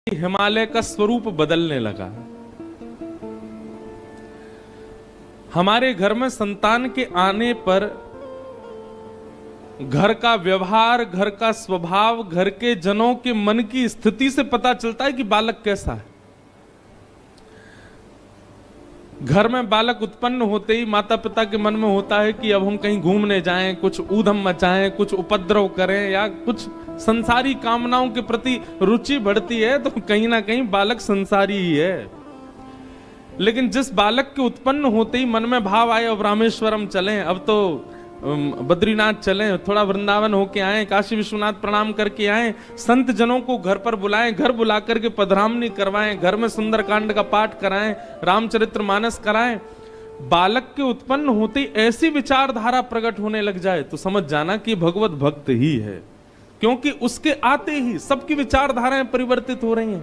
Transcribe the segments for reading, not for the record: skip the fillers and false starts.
हिमालय का स्वरूप बदलने लगा। हमारे घर में संतान के आने पर घर का व्यवहार, घर का स्वभाव, घर के जनों के मन की स्थिति से पता चलता है कि बालक कैसा है। घर में बालक उत्पन्न होते ही माता पिता के मन में होता है कि अब हम कहीं घूमने जाएं, कुछ ऊधम मचाएं, कुछ उपद्रव करें या कुछ संसारी कामनाओं के प्रति रुचि बढ़ती है तो कहीं ना कहीं बालक संसारी ही है। लेकिन जिस बालक के उत्पन्न होते ही मन में भाव आए अब रामेश्वरम चलें, अब तो बद्रीनाथ चलें, थोड़ा वृंदावन होके आए, काशी विश्वनाथ प्रणाम करके आए, संत जनों को घर पर बुलाएं, घर बुला करके पधरामनी करवाएं, घर में सुंदरकांड का पाठ कराएं, रामचरितमानस कराएं। बालक के उत्पन्न होते ही ऐसी विचारधारा प्रकट होने लग जाए तो समझ जाना कि भगवत भक्त ही है, क्योंकि उसके आते ही सबकी विचारधाराएं परिवर्तित हो रही हैं।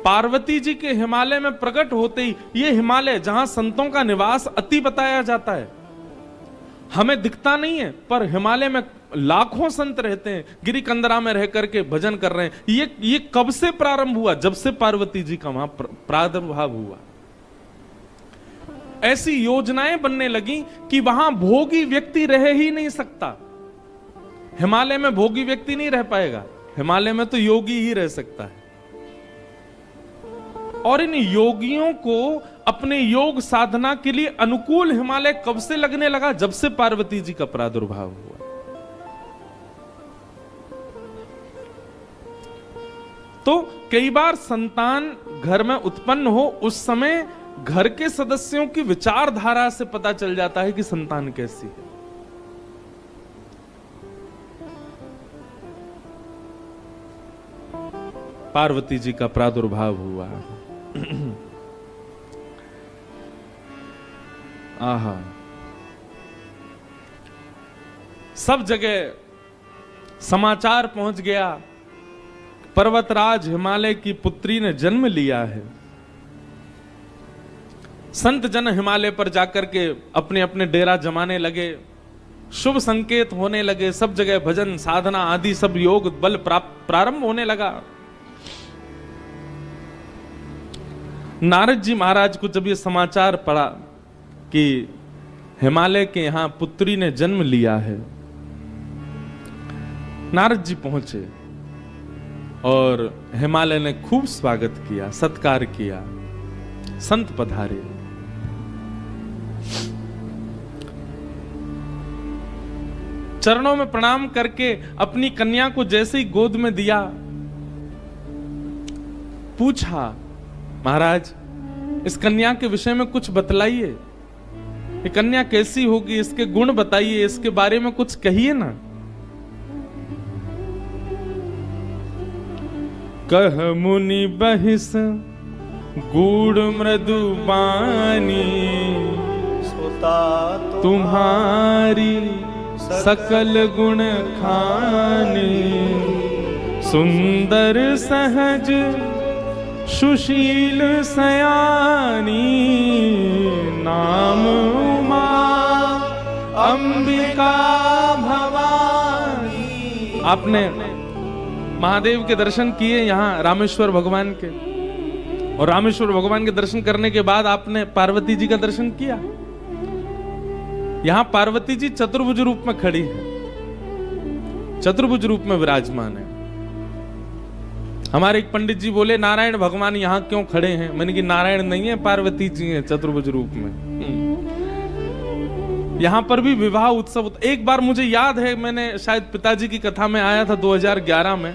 पार्वती जी के हिमालय में प्रकट होते ही, ये हिमालय जहां संतों का निवास अति बताया जाता है, हमें दिखता नहीं है पर हिमालय में लाखों संत रहते हैं, गिरी कंदरा में रह करके भजन कर रहे हैं। ये कब से प्रारंभ हुआ? जब से पार्वती जी का वहां प्रादुर्भाव हुआ। ऐसी योजनाएं बनने लगी कि वहां भोगी व्यक्ति रह ही नहीं सकता। हिमालय में भोगी व्यक्ति नहीं रह पाएगा, हिमालय में तो योगी ही रह सकता है। और इन योगियों को अपने योग साधना के लिए अनुकूल हिमालय कब से लगने लगा? जब से पार्वती जी का प्रादुर्भाव हुआ। तो कई बार संतान घर में उत्पन्न हो, उस समय घर के सदस्यों की विचारधारा से पता चल जाता है कि संतान कैसी है। पार्वती जी का प्रादुर्भाव हुआ। आहा, सब जगह समाचार पहुंच गया, पर्वतराज हिमालय की पुत्री ने जन्म लिया है। संत जन हिमालय पर जाकर के अपने अपने डेरा जमाने लगे, शुभ संकेत होने लगे, सब जगह भजन साधना आदि सब योग बल प्रारंभ होने लगा। नारद जी महाराज को जब ये समाचार पड़ा कि हिमालय के यहां पुत्री ने जन्म लिया है, नारद जी पहुंचे और हिमालय ने खूब स्वागत किया, सत्कार किया, संत पधारे। चरणों में प्रणाम करके अपनी कन्या को जैसे ही गोद में दिया, पूछा, महाराज इस कन्या के विषय में कुछ बतलाइए, ये कन्या कैसी होगी, इसके गुण बताइए, इसके बारे में कुछ कहिए ना। कह मुनि बहिस गूढ़ मृदु बानी, सोता तुम्हारी सकल गुण खानी, सुंदर सहज सुशील सयानी, नाम उमा अंबिका भवानी। आपने महादेव के दर्शन किए यहाँ रामेश्वर भगवान के, और रामेश्वर भगवान के दर्शन करने के बाद आपने पार्वती जी का दर्शन किया। यहाँ पार्वती जी चतुर्भुज रूप में खड़ी है, चतुर्भुज रूप में विराजमान है। हमारे एक पंडित जी बोले, नारायण भगवान यहाँ क्यों खड़े हैं? मैंने कि नारायण नहीं है, पार्वती जी हैं चतुर्भुज रूप में। यहाँ पर भी विवाह उत्सव। एक बार मुझे याद है, मैंने शायद पिताजी की कथा में आया था 2011 में,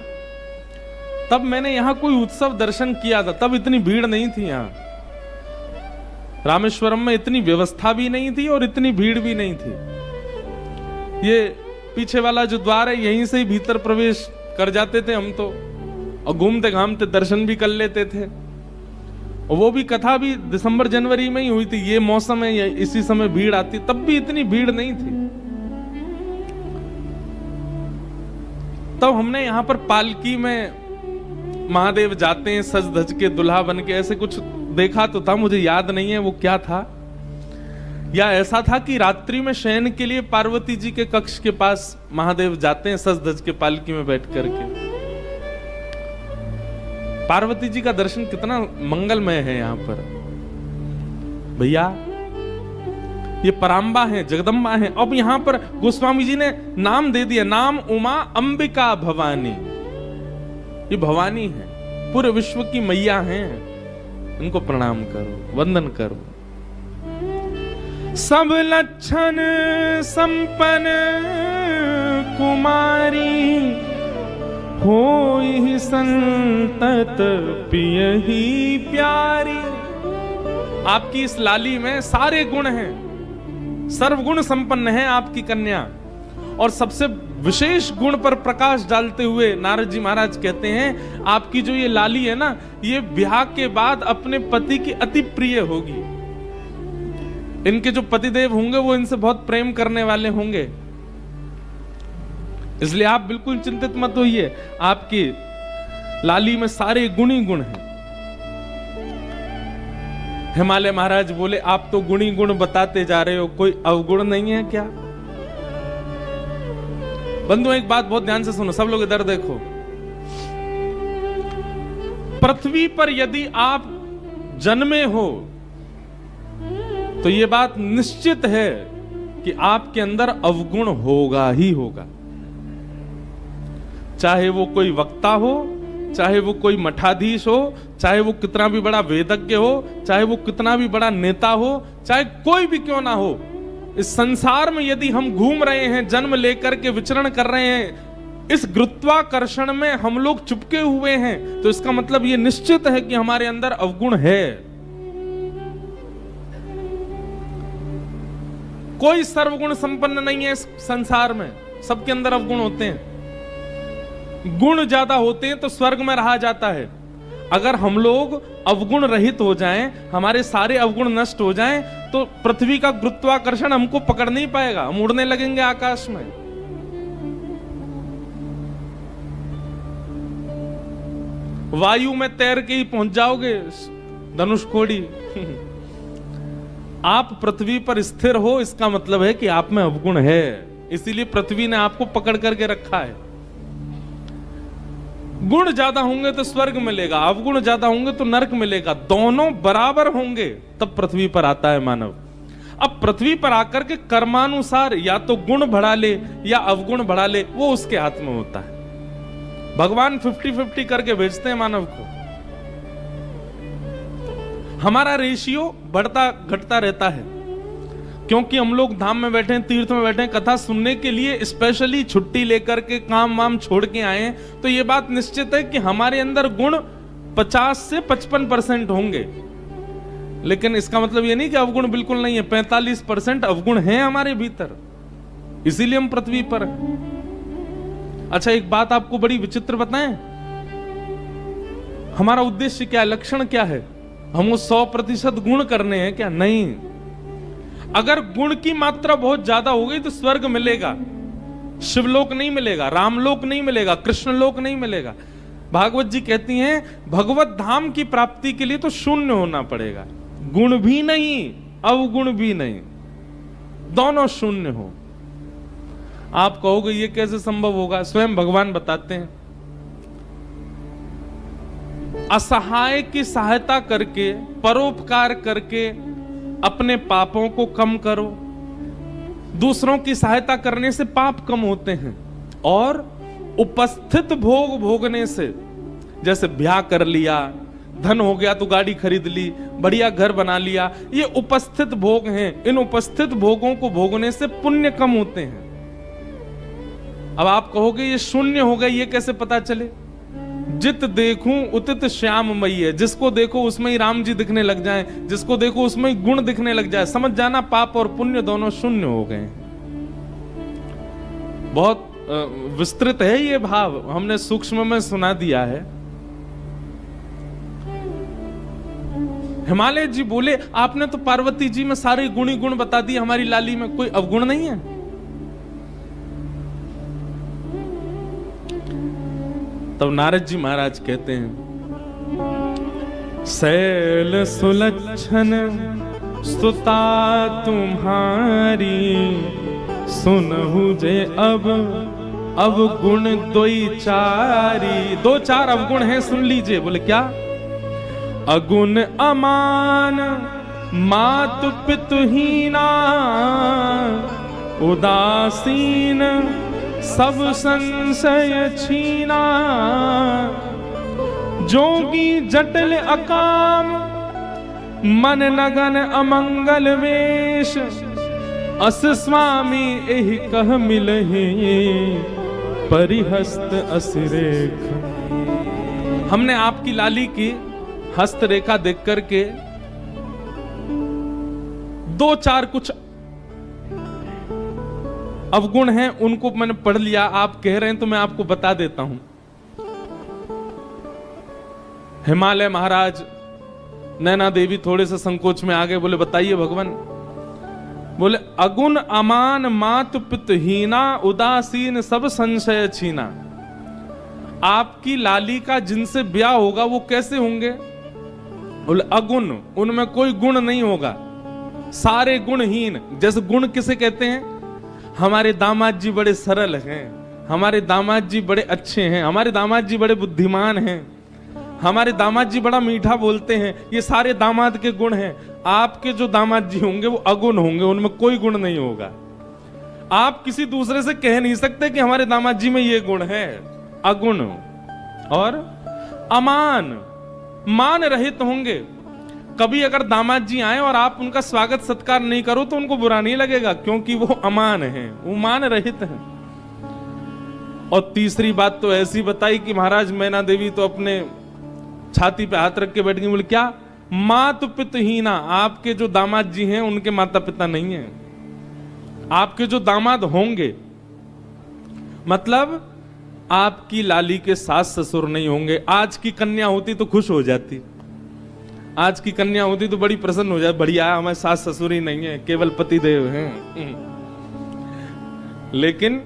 तब मैंने यहाँ कोई उत्सव दर्शन किया था। तब इतनी भीड़ नहीं थी यहाँ रामेश्वरम में, इतनी व्यवस्था भी नहीं थी और इतनी भीड़ भी नहीं थी। ये पीछे वाला जो द्वार है, यहीं से ही भीतर प्रवेश कर जाते थे हम तो, और घूमते घामते दर्शन भी कर लेते थे। और वो भी कथा भी दिसंबर जनवरी में ही हुई थी। ये मौसम है, इसी समय भीड़ आती, तब भी इतनी भीड़ नहीं थी। तब हमने यहाँ पर पालकी में महादेव जाते हैं सज धज के, दुल्हा बन के, ऐसे कुछ देखा तो था, मुझे याद नहीं है वो क्या था। या ऐसा था कि रात्रि में शयन के लिए पार्वती जी के कक्ष के पास महादेव जाते हैं सज धज के पालकी में बैठ करके। पार्वती जी का दर्शन कितना मंगलमय है यहाँ पर भैया। ये पराम्बा है, जगदम्बा है। अब यहां पर गोस्वामी जी ने नाम दे दिया, नाम उमा अंबिका भवानी। ये भवानी है, पूरे विश्व की मैया हैं, इनको प्रणाम करो, वंदन करो। सब लक्षण संपन्न कुमारी, होई संतत पियहि प्यारी। आपकी इस लाली में सारे गुण हैं, सर्वगुण संपन्न है आपकी कन्या। और सबसे विशेष गुण पर प्रकाश डालते हुए नारद जी महाराज कहते हैं, आपकी जो ये लाली है ना, ये ब्याह के बाद अपने पति की अति प्रिय होगी। इनके जो पतिदेव होंगे वो इनसे बहुत प्रेम करने वाले होंगे, इसलिए आप बिल्कुल चिंतित मत होइए। आपकी लाली में सारे गुण ही गुण हैं। हिमालय महाराज बोले, आप तो गुणी गुण बताते जा रहे हो, कोई अवगुण नहीं है क्या? बंधु एक बात बहुत ध्यान से सुनो, सब लोग इधर देखो। पृथ्वी पर यदि आप जन्मे हो तो यह बात निश्चित है कि आपके अंदर अवगुण होगा ही होगा। चाहे वो कोई वक्ता हो, चाहे वो कोई मठाधीश हो, चाहे वो कितना भी बड़ा वेदज्ञ हो, चाहे वो कितना भी बड़ा नेता हो, चाहे कोई भी क्यों ना हो, इस संसार में यदि हम घूम रहे हैं, जन्म लेकर के विचरण कर रहे हैं, इस गुरुत्वाकर्षण में हम लोग चिपके हुए हैं, तो इसका मतलब ये निश्चित है कि हमारे अंदर अवगुण है। कोई सर्वगुण संपन्न नहीं है इस संसार में, सबके अंदर अवगुण होते हैं। गुण ज्यादा होते हैं तो स्वर्ग में रहा जाता है। अगर हम लोग अवगुण रहित हो जाएं, हमारे सारे अवगुण नष्ट हो जाएं, तो पृथ्वी का गुरुत्वाकर्षण हमको पकड़ नहीं पाएगा, हम उड़ने लगेंगे आकाश में। वायु में तैर के ही पहुंच जाओगे धनुषकोडी। आप पृथ्वी पर स्थिर हो, इसका मतलब है कि आप में अवगुण है, इसीलिए पृथ्वी ने आपको पकड़ करके रखा है। गुण ज्यादा होंगे तो स्वर्ग मिलेगा, अवगुण ज्यादा होंगे तो नरक मिलेगा। दोनों बराबर होंगे तब पृथ्वी पर आता है मानव। अब पृथ्वी पर आकर के कर्मानुसार या तो गुण बढ़ा ले या अवगुण बढ़ा ले, वो उसके हाथ में होता है। भगवान 50-50 करके भेजते हैं मानव को। हमारा रेशियो बढ़ता घटता रहता है, क्योंकि हम लोग धाम में बैठे हैं, तीर्थ में बैठे हैं, कथा सुनने के लिए स्पेशली छुट्टी लेकर के काम वाम छोड़ के आए हैं, तो ये बात निश्चित है कि हमारे अंदर गुण 50 से 55% होंगे। लेकिन इसका मतलब ये नहीं कि अवगुण बिल्कुल नहीं है, 45% अवगुण है हमारे भीतर, इसीलिए हम पृथ्वी पर हैं। अच्छा एक बात आपको बड़ी विचित्र बताएं, हमारा उद्देश्य क्या है, लक्षण क्या है? हमको 100% गुण करने हैं क्या? नहीं। अगर गुण की मात्रा बहुत ज्यादा हो गई तो स्वर्ग मिलेगा, शिवलोक नहीं मिलेगा, रामलोक नहीं मिलेगा, कृष्णलोक नहीं मिलेगा। भागवत जी कहती हैं भगवत धाम की प्राप्ति के लिए तो शून्य होना पड़ेगा, गुण भी नहीं अवगुण भी नहीं, दोनों शून्य हो। आप कहोगे ये कैसे संभव होगा? स्वयं भगवान बताते हैं, असहाय की सहायता करके, परोपकार करके अपने पापों को कम करो। दूसरों की सहायता करने से पाप कम होते हैं, और उपस्थित भोग भोगने से, जैसे ब्याह कर लिया, धन हो गया तो गाड़ी खरीद ली, बढ़िया घर बना लिया, ये उपस्थित भोग हैं। इन उपस्थित भोगों को भोगने से पुण्य कम होते हैं। अब आप कहोगे ये शून्य हो गए, ये कैसे पता चले? जित देखूं उतित श्याम मई है, जिसको देखो उसमें ही राम जी दिखने लग जाएं, जिसको देखो उसमें ही गुण दिखने लग जाए, समझ जाना पाप और पुण्य दोनों शून्य हो गए। बहुत विस्तृत है ये भाव, हमने सूक्ष्म में सुना दिया है। हिमालय जी बोले आपने तो पार्वती जी में सारे गुणी गुण बता दिए, हमारी लाली में कोई अवगुण नहीं है। तब नारद जी महाराज कहते हैं, शैल सुलक्षण सुता तुम्हारी, सुनहु जे अब अवगुण दोई चारी, दो चार अवगुण हैं, सुन लीजिए। बोले क्या? अगुण अमान मातु पितुहीना, उदासीन सब संशय छीना, जोगी जटिल अकाम मन नगन अमंगल वेश, अस स्वामी एहि कह मिलहि परिहस्त असिरेख। हमने आपकी लाली की हस्तरेखा देख करके दो चार कुछ अवगुण हैं, उनको मैंने पढ़ लिया। आप कह रहे हैं तो मैं आपको बता देता हूं। हिमालय महाराज नैना देवी थोड़े से संकोच में आ गए। बोले बताइए भगवान। बोले अगुण अमान मातु पितहीना, उदासीन सब संशय छीना। आपकी लाली का जिनसे ब्याह होगा वो कैसे होंगे? बोले अगुण, उनमें कोई गुण नहीं होगा, सारे गुणहीन। जैसे गुण किसे कहते हैं? हमारे दामाद जी बड़े सरल हैं, हमारे दामाद जी बड़े अच्छे हैं, हमारे दामाद जी बड़े बुद्धिमान हैं, हमारे दामाद जी बड़ा मीठा बोलते हैं। ये सारे दामाद के गुण हैं। आपके जो दामाद जी होंगे वो अगुण होंगे, उनमें कोई गुण नहीं होगा। आप किसी दूसरे से कह नहीं सकते कि हमारे दामाद जी में ये गुण है। अगुण और अमान, मान रहित होंगे। कभी अगर दामाद जी आए और आप उनका स्वागत सत्कार नहीं करो तो उनको बुरा नहीं लगेगा, क्योंकि वो अमान हैं, वो मान रहित हैं। और तीसरी बात तो ऐसी बताई कि महाराज मैना देवी तो अपने छाती पे हाथ रख के बैठ गई। बोले क्या? मातु पितहीना, आपके जो दामाद जी हैं उनके माता पिता नहीं हैं। आपके जो दामाद होंगे मतलब आपकी लाली के सास ससुर नहीं होंगे। आज की कन्या होती तो खुश हो जाती, आज की कन्या होती तो बड़ी प्रसन्न हो जाए, बढ़िया हमारे सास ससुर ही नहीं है, केवल पति देव हैं। लेकिन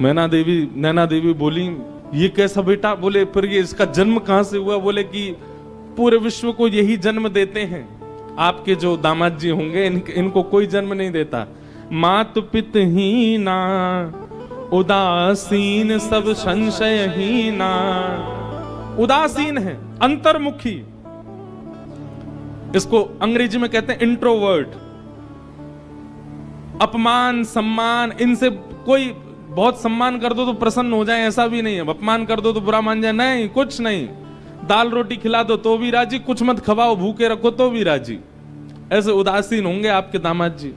नैना देवी बोली ये कैसा बेटा? बोले फिर ये इसका जन्म कहां से हुआ? बोले कि पूरे विश्व को यही जन्म देते हैं, आपके जो दामाद जी होंगे इनको कोई जन्म नहीं देता। मातु पितहीना, उदासीन सब संशयहीना। उदासीन है, अंतर्मुखी, इसको अंग्रेजी में कहते हैं इंट्रोवर्ट। अपमान सम्मान इनसे कोई, बहुत सम्मान कर दो तो प्रसन्न हो जाए ऐसा भी नहीं है, अपमान कर दो तो बुरा मान जाए, नहीं, कुछ नहीं। दाल रोटी खिला दो तो भी राजी, कुछ मत खवाओ भूखे रखो तो भी राजी। ऐसे उदासीन होंगे आपके दामाद जी।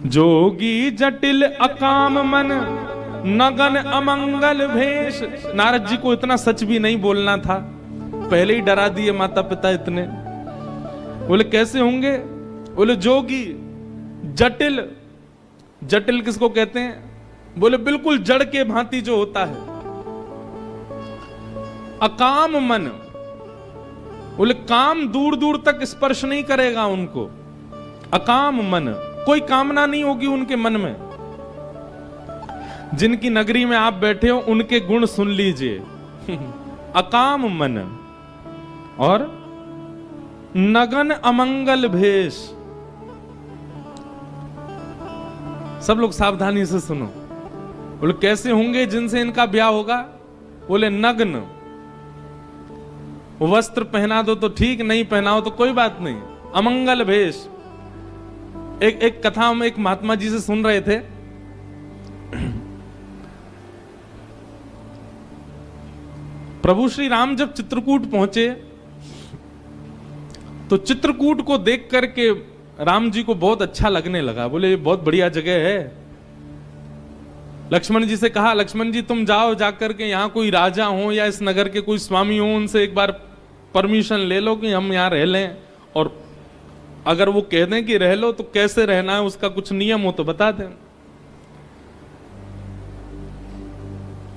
जोगी जटिल अकाम मन नगन अमंगल भेष। नारद जी को इतना सच भी नहीं बोलना था, पहले ही डरा दिए माता पिता इतने। बोले कैसे होंगे? बोले जोगी जटिल। जटिल किसको कहते हैं? बोले बिल्कुल जड़ के भांति जो होता है। अकाम मन, बोले काम दूर दूर तक स्पर्श नहीं करेगा उनको। अकाम मन, कोई कामना नहीं होगी उनके मन में। जिनकी नगरी में आप बैठे हो उनके गुण सुन लीजिए। अकाम मन और नगन अमंगल भेष। सब लोग सावधानी से सुनो। बोले कैसे होंगे जिनसे इनका ब्याह होगा? बोले नग्न, वस्त्र पहना दो तो ठीक, नहीं पहनाओ तो कोई बात नहीं। अमंगल भेष। एक कथा हम एक महात्मा जी से सुन रहे थे। प्रभु श्री राम जब चित्रकूट पहुंचे तो चित्रकूट को देख करके राम जी को बहुत अच्छा लगने लगा। बोले ये बहुत बढ़िया जगह है। लक्ष्मण जी से कहा, लक्ष्मण जी तुम जाओ, जाकर के यहाँ कोई राजा हो या इस नगर के कोई स्वामी हो, उनसे एक बार परमिशन ले लो कि हम यहाँ रह लें, और अगर वो कह दें कि रह लो तो कैसे रहना है, उसका कुछ नियम हो तो बता दें।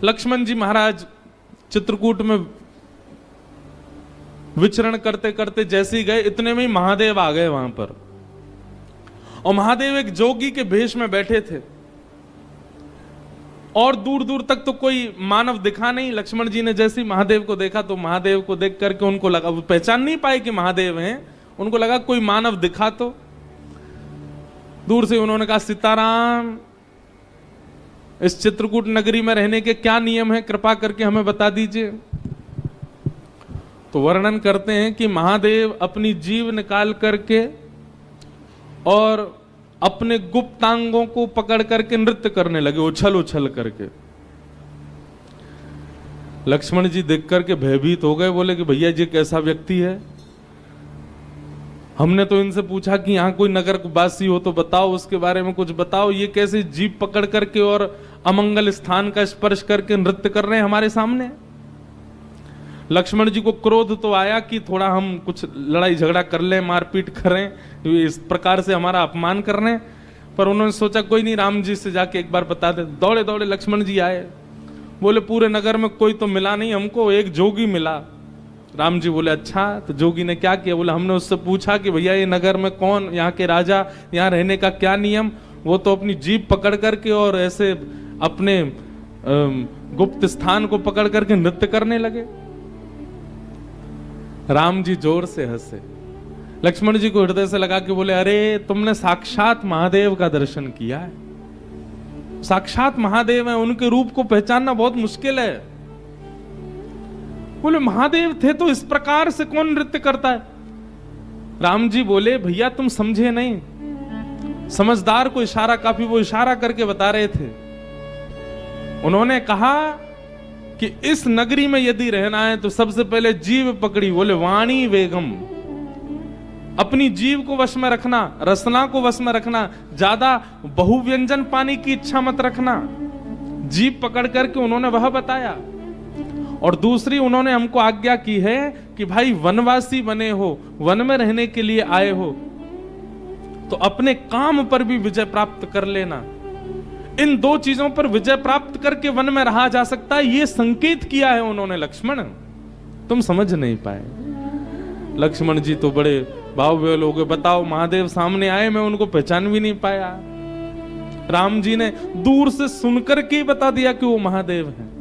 लक्ष्मण जी महाराज चित्रकूट में विचरण करते करते जैसे ही गए, इतने में ही महादेव आ गए वहां पर। और महादेव एक जोगी के भेष में बैठे थे और दूर दूर तक तो कोई मानव दिखा नहीं। लक्ष्मण जी ने जैसे ही महादेव को देखा तो महादेव को देख करके उनको लगा, वो पहचान नहीं पाए कि महादेव हैं, उनको लगा कोई मानव दिखा तो। दूर से उन्होंने कहा सीताराम। इस चित्रकूट नगरी में रहने के क्या नियम है, कृपा करके हमें बता दीजिए। तो वर्णन करते हैं कि महादेव अपनी जीभ निकाल करके और अपने गुप्तांगों को पकड़ करके नृत्य करने लगे, उछल उछल करके। लक्ष्मण जी देख करके भयभीत हो गए, बोले कि भैया जी कैसा व्यक्ति है, हमने तो इनसे पूछा कि यहाँ कोई नगर वासी हो तो बताओ, उसके बारे में कुछ बताओ, ये कैसे जीभ पकड़ करके और अमंगल स्थान का स्पर्श करके नृत्य कर रहे हैं हमारे सामने। लक्ष्मण जी को क्रोध तो आया कि थोड़ा हम कुछ लड़ाई झगड़ा कर लें, मारपीट करें, इस प्रकार से हमारा अपमान कर रहे हैं, पर उन्होंने सोचा कोई नहीं, राम जी से जाके एक बार बता दे। दौड़े दौड़े लक्ष्मण जी आए, बोले पूरे नगर में कोई तो मिला नहीं हमको, एक जोगी मिला। राम जी बोले अच्छा, तो जोगी ने क्या किया? बोले हमने उससे पूछा कि भैया ये नगर में कौन, यहाँ के राजा, यहाँ रहने का क्या नियम? वो तो अपनी जीभ पकड़ करके और ऐसे अपने गुप्त स्थान को पकड़ करके नृत्य करने लगे। राम जी जोर से हंसे, लक्ष्मण जी को हृदय से लगा के बोले अरे तुमने साक्षात महादेव का दर्शन किया है, साक्षात महादेव है, उनके रूप को पहचानना बहुत मुश्किल है। बोले महादेव थे तो इस प्रकार से कौन नृत्य करता है? राम जी बोले भैया तुम समझे नहीं, समझदार को इशारा काफी, वो इशारा करके बता रहे थे। उन्होंने कहा कि इस नगरी में यदि रहना है तो सबसे पहले जीभ पकड़ी, बोले वाणी वेगम, अपनी जीभ को वश में रखना, रसना को वश में रखना, ज्यादा बहुव्यंजन पाने की इच्छा मत रखना। जीभ पकड़ करके उन्होंने वह बताया। और दूसरी उन्होंने हमको आज्ञा की है कि भाई वनवासी बने हो, वन में रहने के लिए आए हो, तो अपने काम पर भी विजय प्राप्त कर लेना। इन दो चीजों पर विजय प्राप्त करके वन में रहा जा सकता है, ये संकेत किया है उन्होंने। लक्ष्मण तुम समझ नहीं पाए। लक्ष्मण जी तो बड़े भाव हो गए, बताओ महादेव सामने आए, मैं उनको पहचान भी नहीं पाया। राम जी ने दूर से सुनकर के बता दिया कि वो महादेव हैं।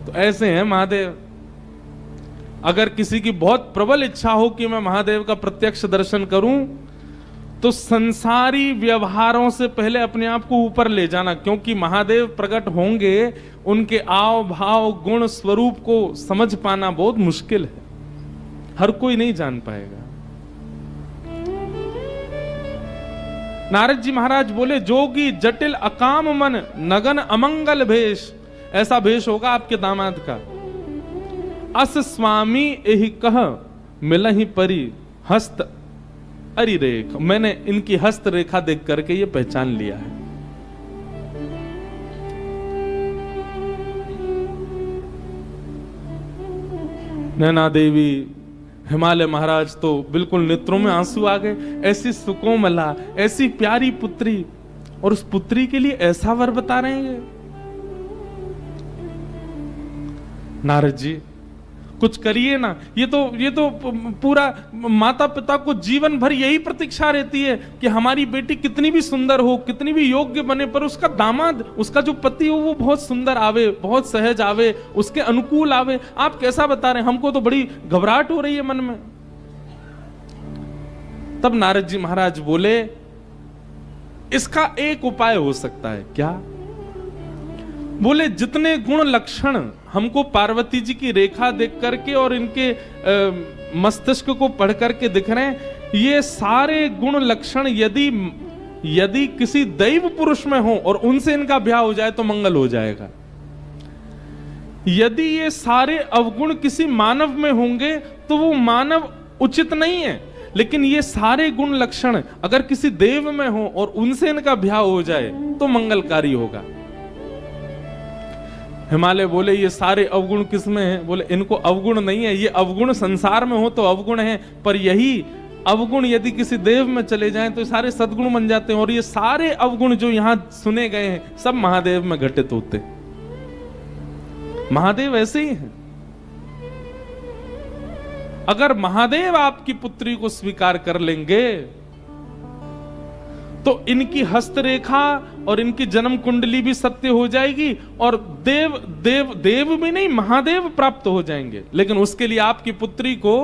तो ऐसे हैं महादेव। अगर किसी की बहुत प्रबल इच्छा हो कि मैं महादेव का प्रत्यक्ष दर्शन करूं, तो संसारी व्यवहारों से पहले अपने आप को ऊपर ले जाना, क्योंकि महादेव प्रकट होंगे, उनके आव भाव गुण स्वरूप को समझ पाना बहुत मुश्किल है, हर कोई नहीं जान पाएगा। नारद जी महाराज बोले जोगी जटिल अकाम मन नगन अमंगल भेष, ऐसा भेष होगा आपके दामाद का। अस स्वामी एहि कह मिलहि परी हस्त अरि रेख, मैंने इनकी हस्त रेखा देख करके ये पहचान लिया है। नैना देवी, हिमालय महाराज तो बिल्कुल नेत्रों में आंसू आ गए। ऐसी सुकोमला, ऐसी प्यारी पुत्री, और उस पुत्री के लिए ऐसा वर बता रहे हैं। नारद जी कुछ करिए ना, ये तो पूरा माता पिता को जीवन भर यही प्रतीक्षा रहती है कि हमारी बेटी कितनी भी सुंदर हो, कितनी भी योग्य बने, पर उसका दामाद, उसका जो पति हो वो बहुत सुंदर आवे, बहुत सहज आवे, उसके अनुकूल आवे। आप कैसा बता रहे हैं? हमको तो बड़ी घबराहट हो रही है मन में। तब नारद जी महाराज बोले इसका एक उपाय हो सकता है। क्या? बोले जितने गुण लक्षण हमको पार्वती जी की रेखा देख करके और इनके मस्तिष्क को पढ़ करके दिख रहे हैं, ये सारे गुण लक्षण यदि किसी दैव पुरुष में हो और उनसे इनका ब्याह हो जाए तो मंगल हो जाएगा। यदि ये सारे अवगुण किसी मानव में होंगे तो वो मानव उचित नहीं है, लेकिन ये सारे गुण लक्षण अगर किसी देव में हो और उनसे इनका ब्याह हो जाए तो मंगलकारी होगा। हिमालय बोले ये सारे अवगुण किसमें हैं? बोले इनको अवगुण नहीं है, ये अवगुण संसार में हो तो अवगुण है, पर यही अवगुण यदि किसी देव में चले जाएं तो सारे सद्गुण बन जाते हैं। और ये सारे अवगुण जो यहां सुने गए हैं सब महादेव में घटित होते। महादेव ऐसे ही हैं। अगर महादेव आपकी पुत्री को स्वीकार कर लेंगे तो इनकी हस्तरेखा और इनकी जन्म कुंडली भी सत्य हो जाएगी और देव भी नहीं, महादेव प्राप्त हो जाएंगे। लेकिन उसके लिए आपकी पुत्री को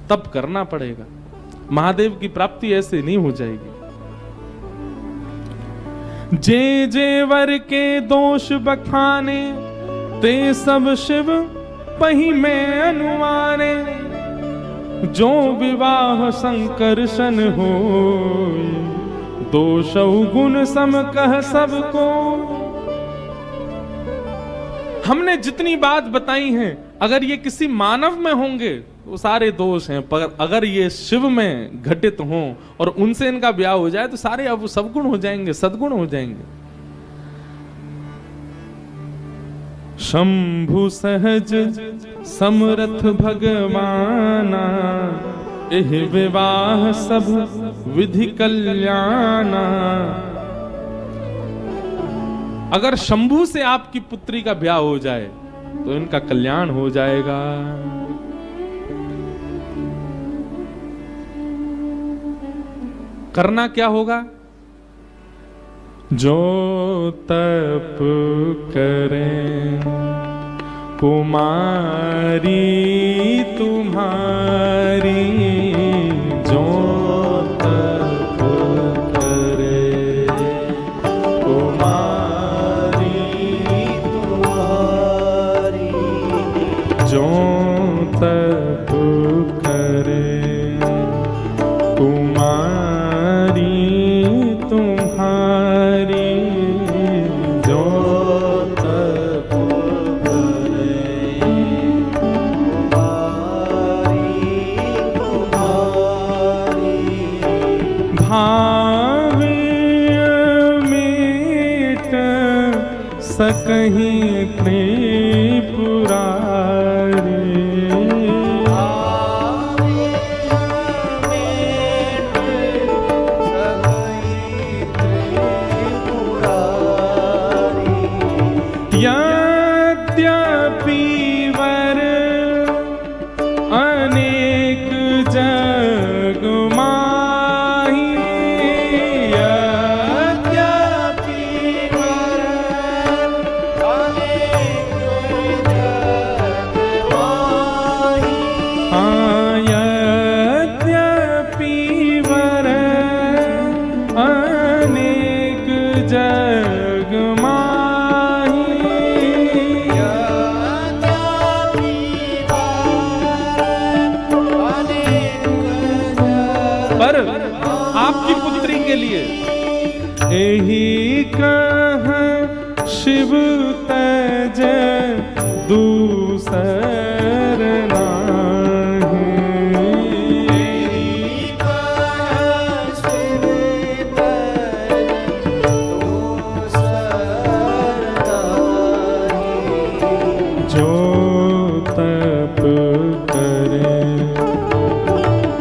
तप करना पड़ेगा। महादेव की प्राप्ति ऐसे नहीं हो जाएगी। जे जेवर के दोष बखाने, ते सब शिव पही में अनुमाने। जो विवाह संकर्षण हो, दोष गुण सम कह सबको। हमने जितनी बात बताई है, अगर ये किसी मानव में होंगे वो सारे दोष हैं, पर अगर ये शिव में घटित हों और उनसे इनका ब्याह हो जाए तो सारे अब सद्गुण हो जाएंगे, सद्गुण हो जाएंगे। शंभु सहज समरथ भगवाना, एह विवाह सब विधि कल्याणा। अगर शंभु से आपकी पुत्री का ब्याह हो जाए तो इनका कल्याण हो जाएगा। करना क्या होगा? जो तप करें कुमारी तुम्हारी, जो तप करे कुमारी तुम्हारी, जो तप करे कुमारी तुम्हारी, जो तप करे कुमारी तुम्हारी। भावे मीट सकहीं त्रिपुरारी, यद्यपि वर अनेक जग माही, यद्यपि वर अनेक जग माही, यद्यपि वर अनेक जग आपकी पुत्री के लिए यही कह शिव तज दूसर नाही, यही कह शिव तज दूसर नाही। जो तप करे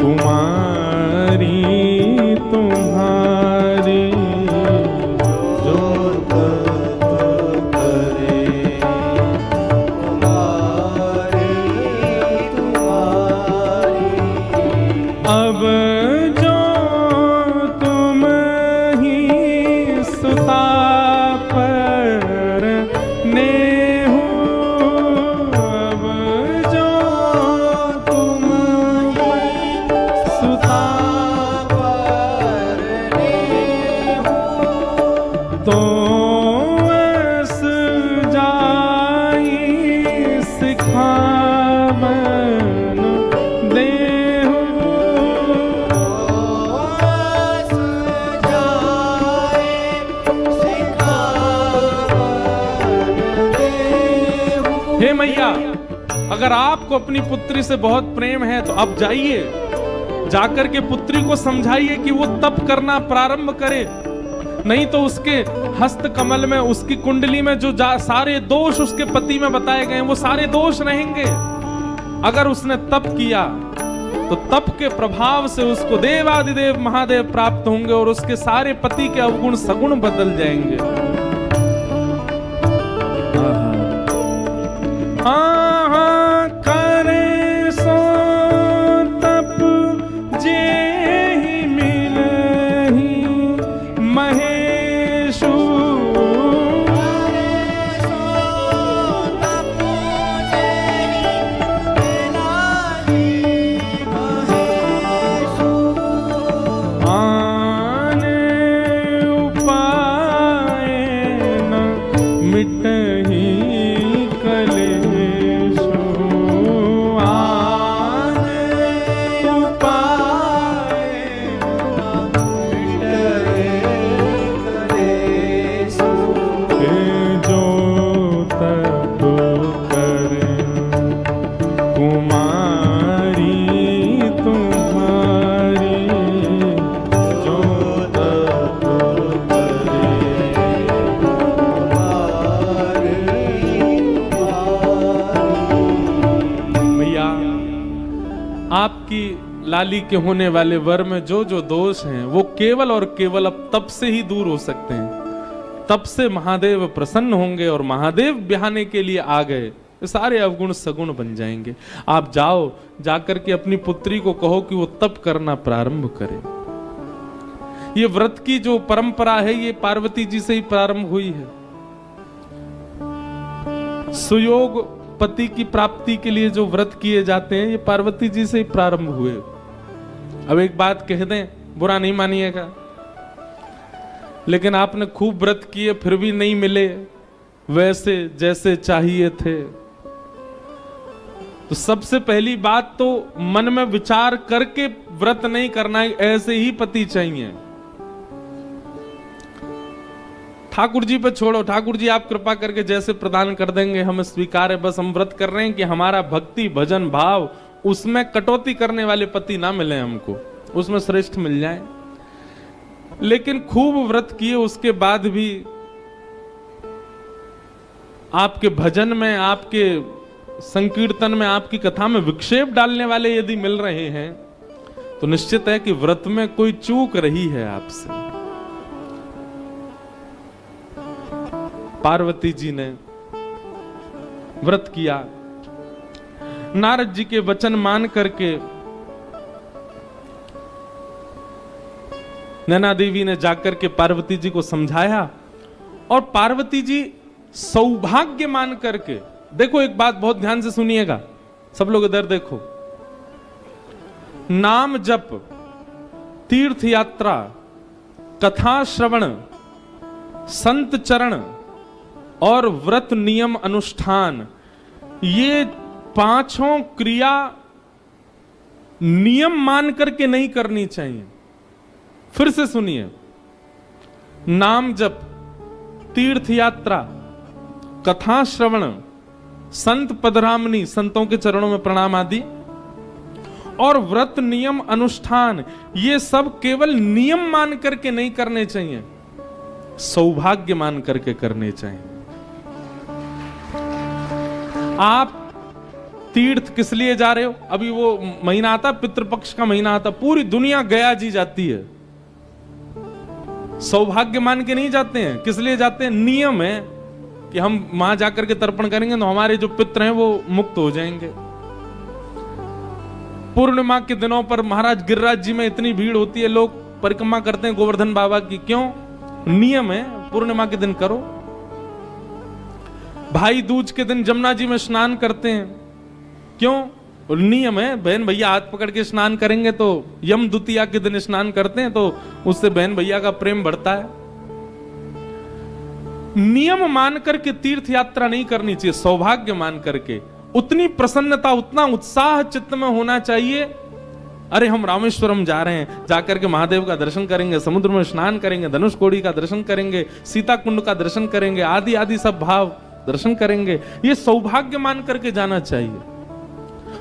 कुमारी तुम्हारी, जो तप करे कुमारी तुम्हारी। अब जो तुम ही सुता पर नेहु, अब जो तुम ही सुता तो ऐस जाई सिखावन देहु, ऐस जाई सिखावन देहु। हे मैया, अगर आपको अपनी पुत्री से बहुत प्रेम है तो अब जाइए, जाकर के पुत्री को समझाइए कि वो तप करना प्रारंभ करे, नहीं तो उसके हस्त कमल में, उसकी कुंडली में जो सारे दोष उसके पति में बताए गए वो सारे दोष रहेंगे। अगर उसने तप किया तो तप के प्रभाव से उसको देवादिदेव महादेव प्राप्त होंगे और उसके सारे पति के अवगुण सगुण बदल जाएंगे। करे सो तप जे ही मिलहि महेशु, आने उपाय लाली के होने वाले वर में जो जो दोष हैं वो केवल और केवल अब तप से ही दूर हो सकते हैं। तप से महादेव प्रसन्न होंगे और महादेव ब्याहने के लिए आ गए, सारे अवगुण सगुण बन जाएंगे। आप जाओ, जाकर के अपनी पुत्री को कहो कि वो तप करना प्रारंभ करे। ये व्रत की जो परंपरा है ये पार्वती जी से ही प्रारंभ हुई है। सुयोग पति की प्राप्ति के लिए जो व्रत किए जाते हैं ये पार्वती जी से ही प्रारंभ हुए। अब एक बात कह दें, बुरा नहीं मानिएगा, लेकिन आपने खूब व्रत किए फिर भी नहीं मिले वैसे जैसे चाहिए थे, तो सबसे पहली बात तो मन में विचार करके व्रत नहीं करना है, ऐसे ही पति चाहिए। ठाकुर जी पे छोड़ो, ठाकुर जी आप कृपा करके जैसे प्रदान कर देंगे हमें स्वीकार है, बस हम व्रत कर रहे हैं कि हमारा भक्ति भजन भाव उसमें कटौती करने वाले पति ना मिले हमको, उसमें श्रेष्ठ मिल जाए। लेकिन खूब व्रत किए उसके बाद भी आपके भजन में, आपके संकीर्तन में, आपकी कथा में विक्षेप डालने वाले यदि मिल रहे हैं तो निश्चित है कि व्रत में कोई चूक रही है आपसे। पार्वती जी ने व्रत किया, नारद जी के वचन मान करके नैना देवी ने जाकर के पार्वती जी को समझाया और पार्वती जी सौभाग्य मान करके, देखो एक बात बहुत ध्यान से सुनिएगा सब लोग, इधर देखो, नाम जप, तीर्थ यात्रा, कथा श्रवण, संत चरण और व्रत नियम अनुष्ठान, ये पांचों क्रिया नियम मान करके नहीं करनी चाहिए। फिर से सुनिए, नाम जप, तीर्थ यात्रा, कथा श्रवण, संत पदरामनी, संतों के चरणों में प्रणाम आदि, और व्रत नियम अनुष्ठान, ये सब केवल नियम मान करके नहीं करने चाहिए, सौभाग्य मान करके करने चाहिए। आप तीर्थ किस लिए जा रहे हो? अभी वो महीना आता, पितृपक्ष का महीना आता, पूरी दुनिया गया जी जाती है, सौभाग्य मान के नहीं जाते हैं। किस लिए जाते हैं? नियम है कि हम वहां जाकर के तर्पण करेंगे तो हमारे जो पितृ हैं वो मुक्त हो जाएंगे। पूर्णिमा के दिनों पर महाराज गिरिराज जी में इतनी भीड़ होती है, लोग परिक्रमा करते हैं गोवर्धन बाबा की, क्यों? नियम है, पूर्णिमा के दिन करो। भाई दूज के दिन जमुना जी में स्नान करते हैं, क्यों? नियम है, बहन भैया हाथ पकड़ के स्नान करेंगे तो यम द्वितीया के दिन स्नान करते हैं तो उससे बहन भैया का प्रेम बढ़ता है। नियम मान करके तीर्थ यात्रा नहीं करनी चाहिए, सौभाग्य मान करके। उतनी प्रसन्नता, उतना उत्साह चित्त में होना चाहिए, अरे हम रामेश्वरम जा रहे हैं, जाकर के महादेव का दर्शन करेंगे, समुद्र में स्नान करेंगे, धनुषकोडी का दर्शन करेंगे, सीता कुंड का दर्शन करेंगे, आदि आदि सब भाव दर्शन करेंगे, ये सौभाग्य मान करके जाना चाहिए।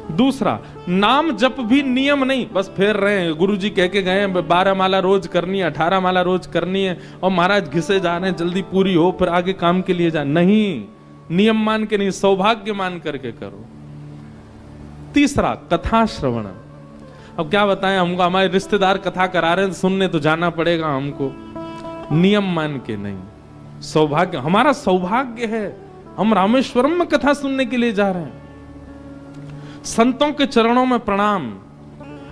दूसरा, नाम जप भी नियम नहीं, बस फेर रहे हैं, गुरुजी कह के गए 12 माला रोज करनी है, 18 माला रोज करनी है, और महाराज घिसे जा रहे हैं जल्दी पूरी हो फिर आगे काम के लिए जा, नहीं, नियम मान के नहीं, सौभाग्य मान करके करो। तीसरा, कथा श्रवण। अब क्या बताएं, हमको हमारे रिश्तेदार कथा करा रहे हैं, सुनने तो जाना पड़ेगा हमको, नियम मान के नहीं, सौभाग्य, हमारा सौभाग्य है, हम रामेश्वरम में कथा सुनने के लिए जा रहे हैं। संतों के चरणों में प्रणाम।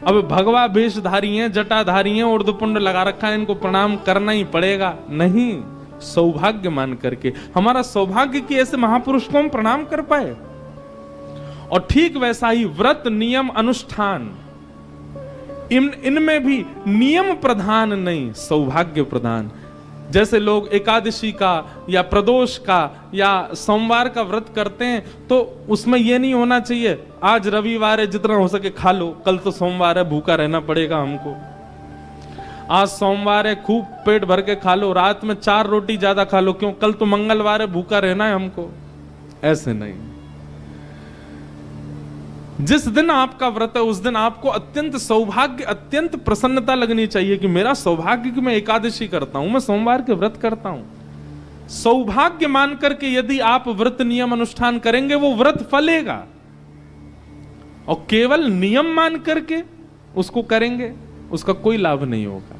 अब भगवा वेशधारी हैं, जटाधारी हैं, उर्दपुंड लगा रखा है, इनको प्रणाम करना ही पड़ेगा, नहीं, सौभाग्य मान करके। हमारा सौभाग्य कि ऐसे महापुरुष को हम प्रणाम कर पाए। और ठीक वैसा ही व्रत नियम अनुष्ठान, इनमें भी नियम प्रधान नहीं, सौभाग्य प्रधान। जैसे लोग एकादशी का या प्रदोष का या सोमवार का व्रत करते हैं तो उसमें यह नहीं होना चाहिए आज रविवार है जितना हो सके खा लो, कल तो सोमवार है भूखा रहना पड़ेगा हमको, आज सोमवार है खूब पेट भर के खा लो, रात में 4 रोटी ज्यादा खा लो, क्यों? कल तो मंगलवार है भूखा रहना है हमको। ऐसे नहीं, जिस दिन आपका व्रत है उस दिन आपको अत्यंत सौभाग्य, अत्यंत प्रसन्नता लगनी चाहिए कि मेरा सौभाग्य कि मैं एकादशी करता हूं, मैं सोमवार के व्रत करता हूं। सौभाग्य मान करके यदि आप व्रत नियम अनुष्ठान करेंगे वो व्रत फलेगा। और केवल नियम मान करके उसको करेंगे, उसका कोई लाभ नहीं होगा।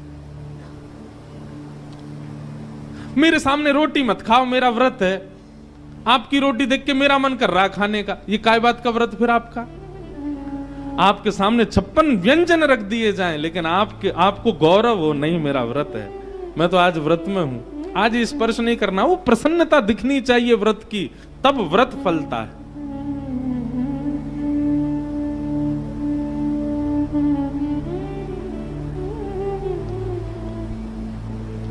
मेरे सामने रोटी मत खाओ, मेरा व्रत है। आपकी रोटी देख के मेरा मन कर रहा है खाने का, ये काय बात का व्रत फिर आपका? आपके सामने 56 व्यंजन रख दिए जाएं, लेकिन आपको गौरव हो, नहीं मेरा व्रत है, मैं तो आज व्रत में हूं, आज स्पर्श नहीं करना। वो प्रसन्नता दिखनी चाहिए व्रत की, तब व्रत फलता है।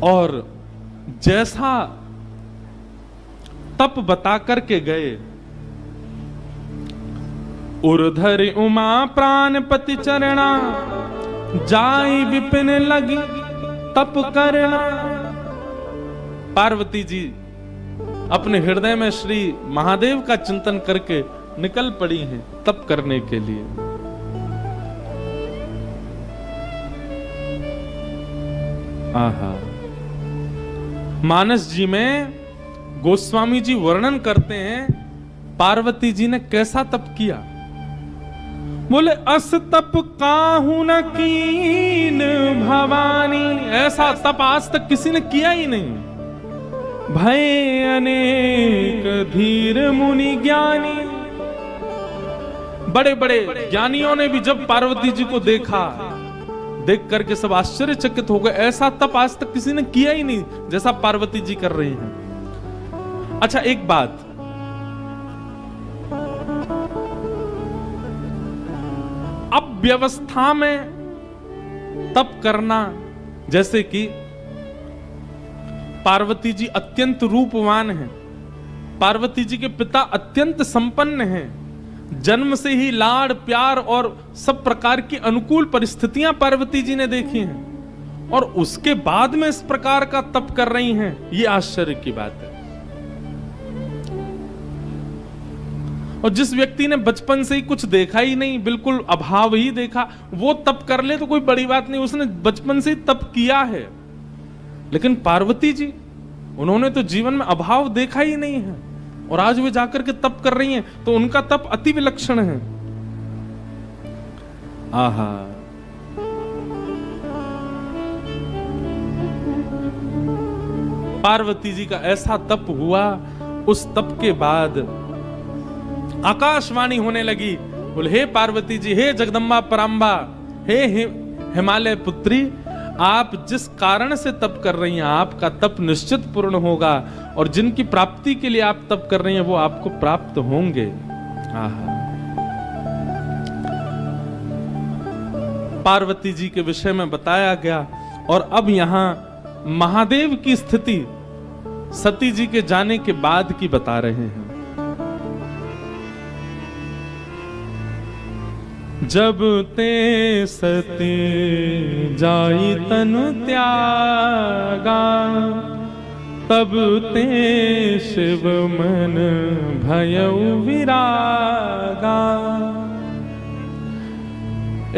और जैसा तप बता करके गए, उर्धरि उमा प्राणपति चरणा, जाई विपिन लगी तप करना। पार्वती जी अपने हृदय में श्री महादेव का चिंतन करके निकल पड़ी हैं तप करने के लिए। आहा, मानस जी में गोस्वामी जी वर्णन करते हैं पार्वती जी ने कैसा तप किया। बोले अस तप काहू न कीन भवानी, ऐसा तप आज तक किसी ने किया ही नहीं। भय अनेक धीर मुनि ज्ञानी, बड़े बड़े ज्ञानियों ने भी जब पार्वती जी को देखा, देख करके सब आश्चर्यचकित हो गए। ऐसा तप आज तक किसी ने किया ही नहीं जैसा पार्वती जी कर रही हैं। अच्छा, एक बात, अब व्यवस्था में तप करना, जैसे कि पार्वती जी अत्यंत रूपवान हैं, पार्वती जी के पिता अत्यंत संपन्न हैं, जन्म से ही लाड़ प्यार और सब प्रकार की अनुकूल परिस्थितियां पार्वती जी ने देखी हैं, और उसके बाद में इस प्रकार का तप कर रही हैं, ये आश्चर्य की बात है। और जिस व्यक्ति ने बचपन से ही कुछ देखा ही नहीं, बिल्कुल अभाव ही देखा, वो तप कर ले तो कोई बड़ी बात नहीं, उसने बचपन से ही तप किया है। लेकिन पार्वती जी, उन्होंने तो जीवन में अभाव देखा ही नहीं है, और आज वे जाकर के तप कर रही हैं, तो उनका तप अति विलक्षण है। आहा, पार्वती जी का ऐसा तप हुआ। उस तप के बाद आकाशवाणी होने लगी, बोले हे पार्वती जी, हे जगदम्बा पराम्बा, हे हिमालय पुत्री, आप जिस कारण से तप कर रही हैं, आपका तप निश्चित पूर्ण होगा, और जिनकी प्राप्ति के लिए आप तप कर रही हैं वो आपको प्राप्त होंगे। आहा, पार्वती जी के विषय में बताया गया। और अब यहां महादेव की स्थिति सती जी के जाने के बाद की बता रहे हैं। जब ते सती जाई तनु त्यागा, तब ते शिव मन भयउ विरागा।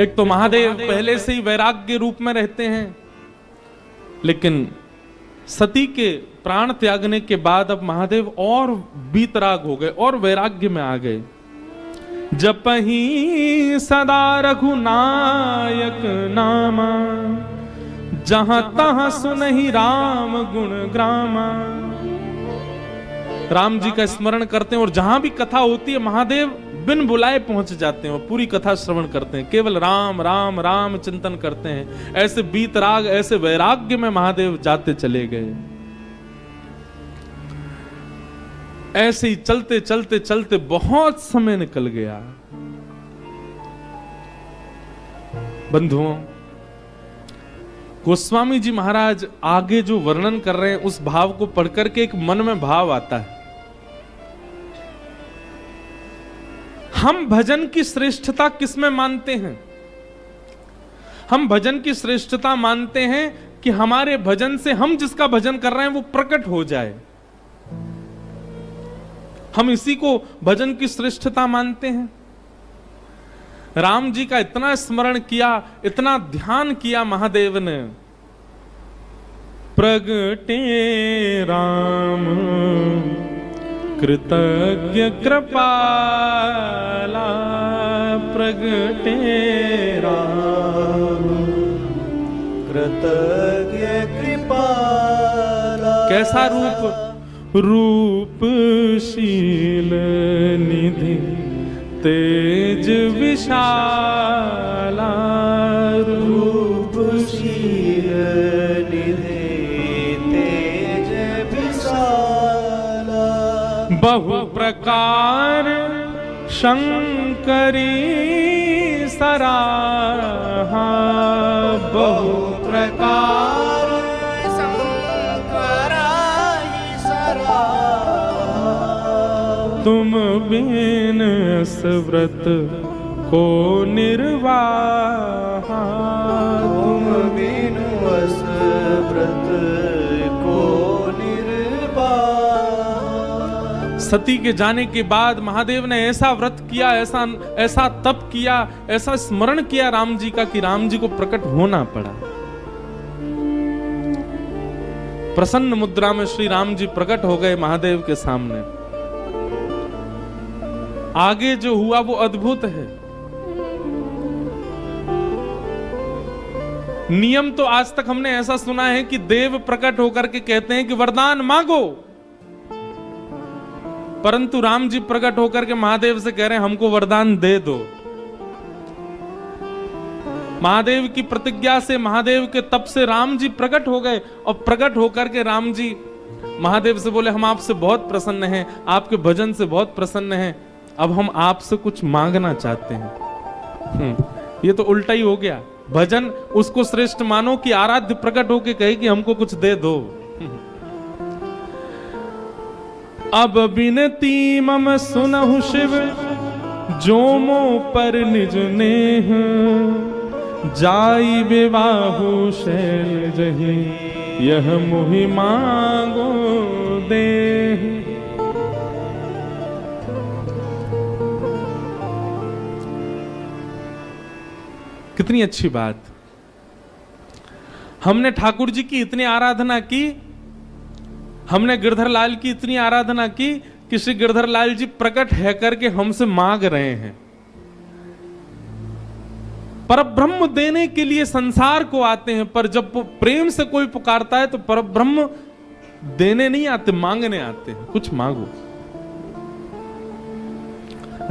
एक तो महादेव पहले से ही वैराग्य रूप में रहते हैं, लेकिन सती के प्राण त्यागने के बाद अब महादेव और बीतराग हो गए और वैराग्य में आ गए। जपहि सदा रघुनायक नामा, जहां तहां सुनहि राम गुण ग्रामा। राम जी का स्मरण करते हैं, और जहां भी कथा होती है महादेव बिन बुलाए पहुंच जाते हैं और पूरी कथा श्रवण करते हैं, केवल राम राम राम चिंतन करते हैं। ऐसे बीतराग, ऐसे वैराग्य में महादेव जाते चले गए। ऐसे ही चलते चलते चलते बहुत समय निकल गया। बंधुओं, गोस्वामी जी महाराज आगे जो वर्णन कर रहे हैं उस भाव को पढ़कर के एक मन में भाव आता है। हम भजन की श्रेष्ठता किसमें मानते हैं? हम भजन की श्रेष्ठता मानते हैं कि हमारे भजन से हम जिसका भजन कर रहे हैं वो प्रकट हो जाए। हम इसी को भजन की श्रेष्ठता मानते हैं। राम जी का इतना स्मरण किया, इतना ध्यान किया महादेव ने। प्रगटे राम कृतज्ञ कृपाला, प्रगटे राम। कृतज्ञ कृपाला। कैसा रूप? रूपशील निधि तेज विशाला। रूपशील निधि तेज विशाला। बहु प्रकार शंकरी सराहा। बहु प्रकार शंकराई सराहा। तुम बिन व्रत को निर्वाहा। तुम बिन व्रत को निर्वाहा। सती के जाने के बाद महादेव ने ऐसा व्रत किया, ऐसा तप किया, ऐसा स्मरण किया राम जी का कि राम जी को प्रकट होना पड़ा। प्रसन्न मुद्रा में श्री राम जी प्रकट हो गए महादेव के सामने। आगे जो हुआ वो अद्भुत है। नियम तो आज तक हमने ऐसा सुना है कि देव प्रकट होकर के कहते हैं कि वरदान मांगो, परंतु राम जी प्रकट होकर के महादेव से कह रहे हैं हमको वरदान दे दो। महादेव की प्रतिज्ञा से, महादेव के तप से राम जी प्रकट हो गए और प्रकट होकर के राम जी महादेव से बोले हम आपसे बहुत प्रसन्न हैं, आपके भजन से बहुत प्रसन्न हैं, अब हम आपसे कुछ मांगना चाहते हैं। ये तो उल्टा ही हो गया। भजन उसको श्रेष्ठ मानो कि आराध्य प्रकट होके कहे कि हमको कुछ दे दो। अब बिनती मम सुनहु शिव जो मो पर निज नेह। जाई विवाहु शैल जहि यह मोहि मांगो दे। कितनी अच्छी बात। हमने ठाकुर जी की इतनी आराधना की, हमने गिरधर लाल की इतनी आराधना की कि श्री गिरधर लाल जी प्रकट है करके हमसे मांग रहे हैं। परब्रह्म देने के लिए संसार को आते हैं, पर जब प्रेम से कोई पुकारता है तो परब्रह्म देने नहीं आते, मांगने आते हैं। कुछ मांगो।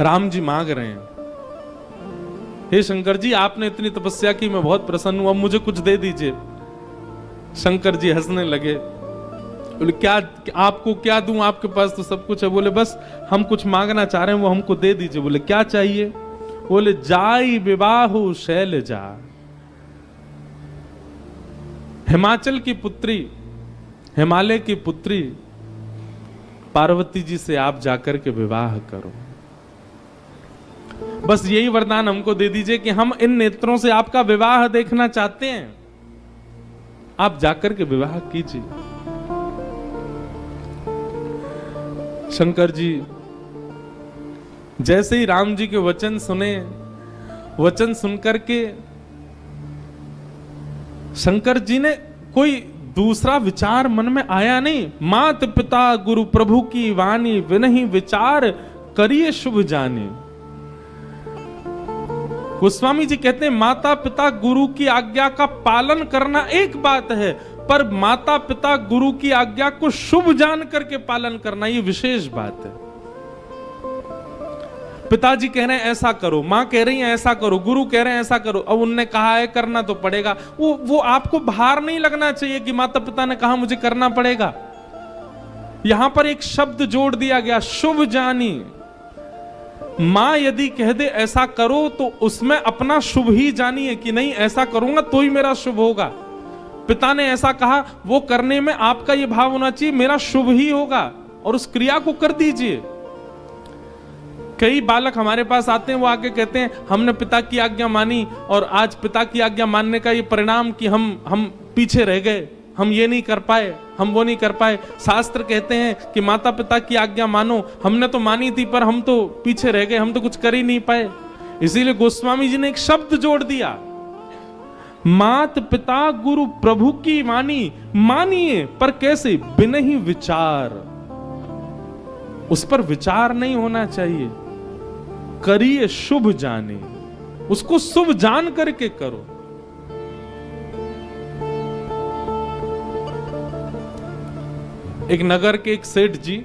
राम जी मांग रहे हैं, हे शंकर जी आपने इतनी तपस्या की, मैं बहुत प्रसन्न हूं, अब मुझे कुछ दे दीजिए। शंकर जी हंसने लगे, बोले क्या आपको क्या दूं, आपके पास तो सब कुछ है। बोले बस हम कुछ मांगना चाह रहे हैं, वो हमको दे दीजिए। बोले क्या चाहिए? बोले जाई विवाहु शैलजा। हिमाचल की पुत्री, हिमालय की पुत्री पार्वती जी से आप जाकर के विवाह करो। बस यही वरदान हमको दे दीजिए कि हम इन नेत्रों से आपका विवाह देखना चाहते हैं, आप जाकर के विवाह कीजिए। शंकर जी जैसे ही राम जी के वचन सुने, वचन सुनकर के शंकर जी ने कोई दूसरा विचार मन में आया नहीं। मात पिता गुरु प्रभु की वाणी विनहि विचार करिए शुभ जाने। गोस्वामी जी कहते हैं माता पिता गुरु की आज्ञा का पालन करना एक बात है, पर माता पिता गुरु की आज्ञा को शुभ जान करके पालन करना ये विशेष बात है। पिताजी कह रहे हैं ऐसा करो, मां कह रही है ऐसा करो, गुरु कह रहे हैं ऐसा करो, अब उनने कहा है करना तो पड़ेगा। वो आपको भार नहीं लगना चाहिए कि माता पिता ने कहा मुझे करना पड़ेगा। यहां पर एक शब्द जोड़ दिया गया, शुभ जानी। मां यदि कह दे ऐसा करो तो उसमें अपना शुभ ही जानिए कि नहीं ऐसा करूंगा तो ही मेरा शुभ होगा। पिता ने ऐसा कहा, वो करने में आपका ये भाव होना चाहिए मेरा शुभ ही होगा, और उस क्रिया को कर दीजिए। कई बालक हमारे पास आते हैं, वो आके कहते हैं हमने पिता की आज्ञा मानी और आज पिता की आज्ञा मानने का ये परिणाम कि हम पीछे रह गए, हम ये नहीं कर पाए, हम वो नहीं कर पाए। शास्त्र कहते हैं कि माता पिता की आज्ञा मानो, हमने तो मानी थी पर हम तो पीछे रह गए, हम तो कुछ कर ही नहीं पाए। इसीलिए गोस्वामी जी ने एक शब्द जोड़ दिया, मात पिता गुरु प्रभु की वाणी मानिए, पर कैसे? बिना ही विचार, उस पर विचार नहीं होना चाहिए। करिए शुभ जाने, उसको शुभ जान करके करो। एक नगर के एक सेठ जी,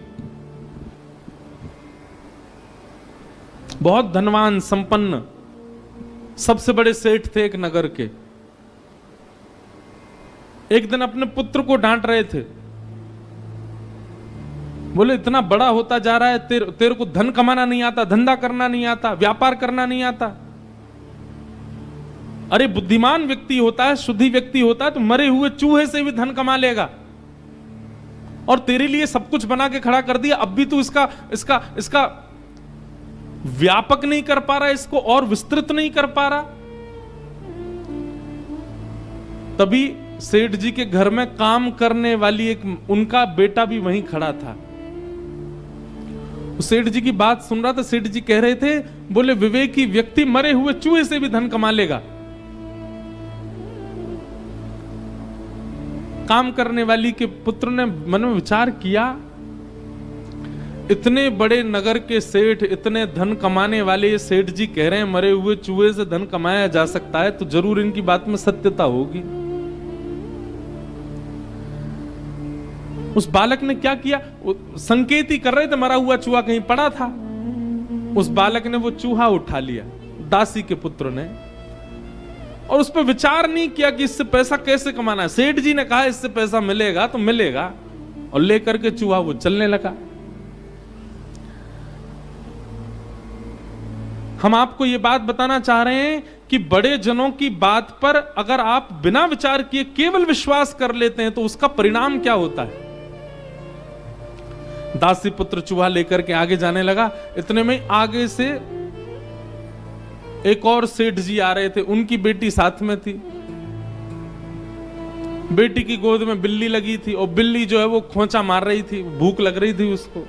बहुत धनवान संपन्न, सबसे बड़े सेठ थे एक नगर के। एक दिन अपने पुत्र को डांट रहे थे, बोले इतना बड़ा होता जा रहा है, तेरे को धन कमाना नहीं आता, धंधा करना नहीं आता, व्यापार करना नहीं आता। अरे बुद्धिमान व्यक्ति होता है, शुद्धि व्यक्ति होता है तो मरे हुए चूहे से भी धन कमा लेगा, और तेरे लिए सब कुछ बना के खड़ा कर दिया, अब भी तू इसका व्यापक नहीं कर पा रहा, इसको और विस्तृत नहीं कर पा रहा। तभी सेठ जी के घर में काम करने वाली एक उनका बेटा भी वहीं खड़ा था। सेठ जी की बात सुन रहा था। सेठ जी कह रहे थे, बोले विवेकी व्यक्ति मरे हुए चूहे से भी धन कमा लेगा। काम करने वाली के पुत्र ने मन में विचार किया, इतने बड़े नगर के सेठ, इतने धन कमाने वाले ये सेठ जी कह रहे हैं मरे हुए चूहे से धन कमाया जा सकता है, तो जरूर इनकी बात में सत्यता होगी। उस बालक ने क्या किया, संकेत ही कर रहे थे, मरा हुआ चूहा कहीं पड़ा था। उस बालक ने वो चूहा उठा लिया, दासी के पुत्र ने, और उस पर विचार नहीं किया कि इससे पैसा कैसे कमाना है। सेठ जी ने कहा इससे पैसा मिलेगा तो मिलेगा, और लेकर के चूहा वो चलने लगा। हम आपको ये बात बताना चाह रहे हैं कि बड़े जनों की बात पर अगर आप बिना विचार किए केवल विश्वास कर लेते हैं तो उसका परिणाम क्या होता है। दासी पुत्र चूहा लेकर के आगे जाने लगा। इतने में आगे से एक और सेठ जी आ रहे थे, उनकी बेटी साथ में थी। बेटी की गोद में बिल्ली लगी थी, और बिल्ली जो है वो खोंचा मार रही थी, भूख लग रही थी उसको।